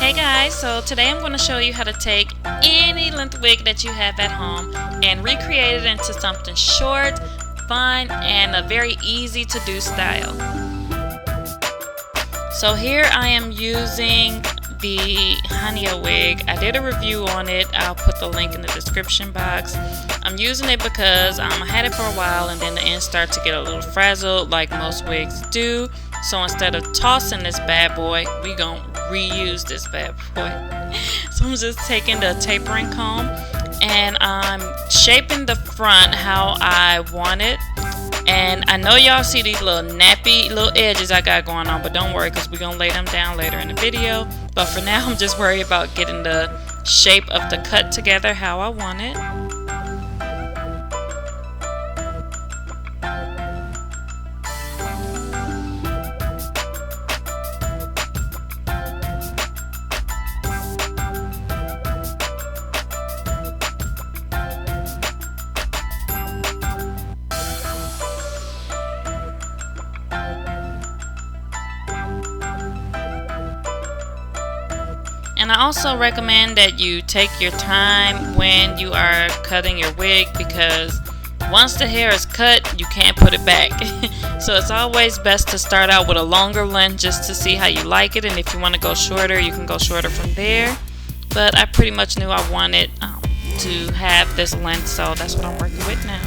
Hey guys, so today I'm going to show you how to take any length wig that you have at home and recreate it into something short, fun, and a very easy to do style. So here I am using the Hania wig. I did a review on it. I'll put the link in the description box. I'm using it because I had it for a while and then the ends start to get a little frazzled like most wigs do. So instead of tossing this bad boy, we gonna reuse this bad boy. So I'm just taking the tapering comb and I'm shaping the front how I want it. And I know y'all see these little nappy little edges I got going on, but don't worry because we're gonna lay them down later in the video. But for now, I'm just worried about getting the shape of the cut together how I want it. And I also recommend that you take your time when you are cutting your wig, because once the hair is cut, you can't put it back. So it's always best to start out with a longer length just to see how you like it, and if you want to go shorter, you can go shorter from there. But I pretty much knew I wanted to have this length, so that's what I'm working with now.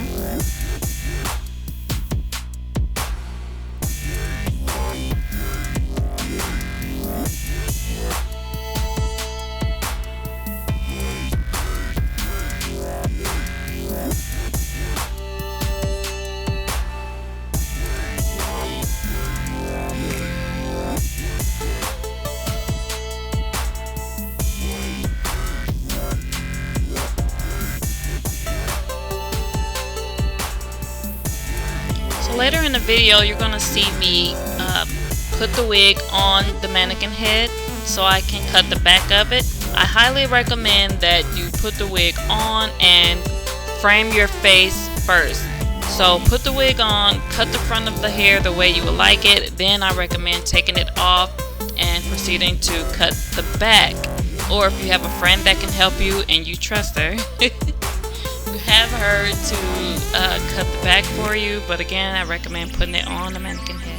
Later in the video, you're going to see me put the wig on the mannequin head so I can cut the back of it. I highly recommend that you put the wig on and frame your face first. So put the wig on, cut the front of the hair the way you would like it. Then I recommend taking it off and proceeding to cut the back. Or if you have a friend that can help you and you trust her, have her to cut the back for you, but again I recommend putting it on the mannequin head.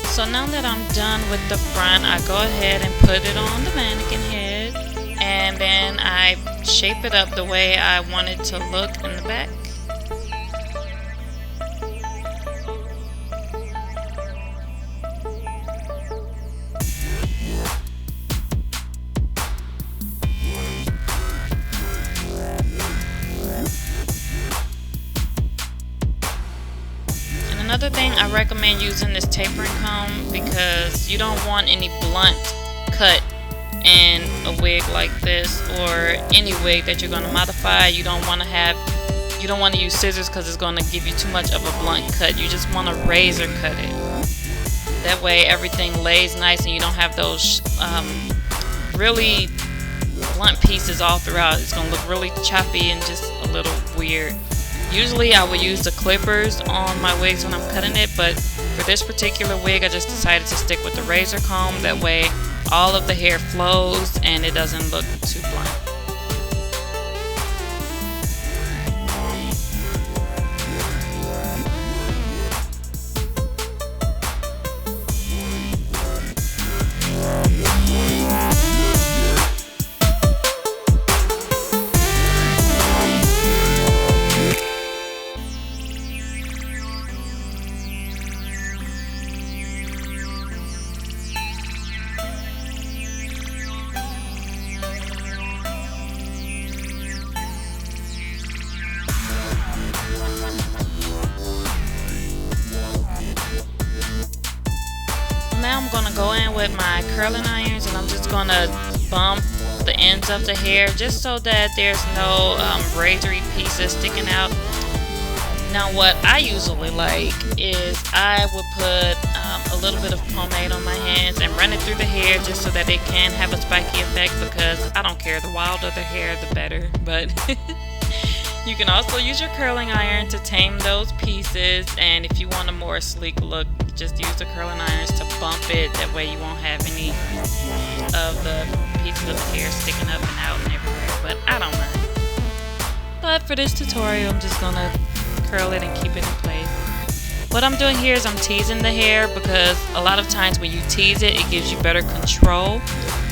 So now that I'm done with the front, I go ahead and put it on the mannequin head, and then I shape it up the way I want it to look in the back. Another thing, I recommend using this tapering comb because you don't want any blunt cut in a wig like this, or any wig that you're going to modify. You don't want to use scissors because it's going to give you too much of a blunt cut. You just want to razor cut it. That way everything lays nice and you don't have those really blunt pieces all throughout. It's going to look really choppy and just a little weird. Usually I would use the clippers on my wigs when I'm cutting it, but for this particular wig I just decided to stick with the razor comb. That way all of the hair flows and it doesn't look too blunt. Now I'm going to go in with my curling irons and I'm just going to bump the ends of the hair just so that there's no razory pieces sticking out. Now what I usually like is I would put a little bit of pomade on my hands and run it through the hair just so that it can have a spiky effect, because I don't care, the wilder the hair the better. But you can also use your curling iron to tame those pieces, and if you want a more sleek look, just use the curling irons to bump it. That way you won't have any of the pieces of the hair sticking up and out and everywhere, but I don't mind. But for this tutorial, I'm just gonna curl it and keep it in place. What I'm doing here is I'm teasing the hair, because a lot of times when you tease it, it gives you better control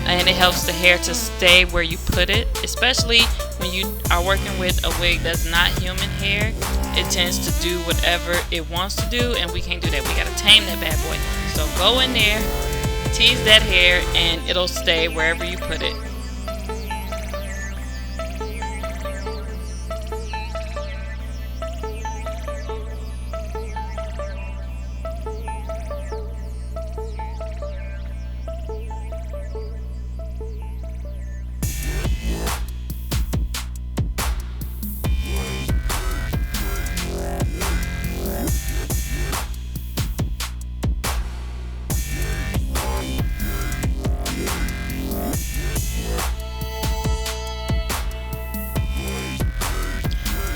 and it helps the hair to stay where you put it, especially when you are working with a wig that's not human hair. It tends to do whatever it wants to do, and we can't do that. We gotta tame that bad boy. So go in there, tease that hair, and it'll stay wherever you put it.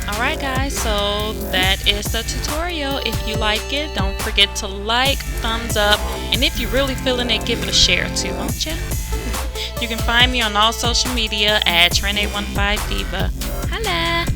Alright guys, so that is the tutorial. If you like it, don't forget to like, thumbs up, and if you're really feeling it, give it a share too, won't you? You can find me on all social media at Trend815 Diva. Holla!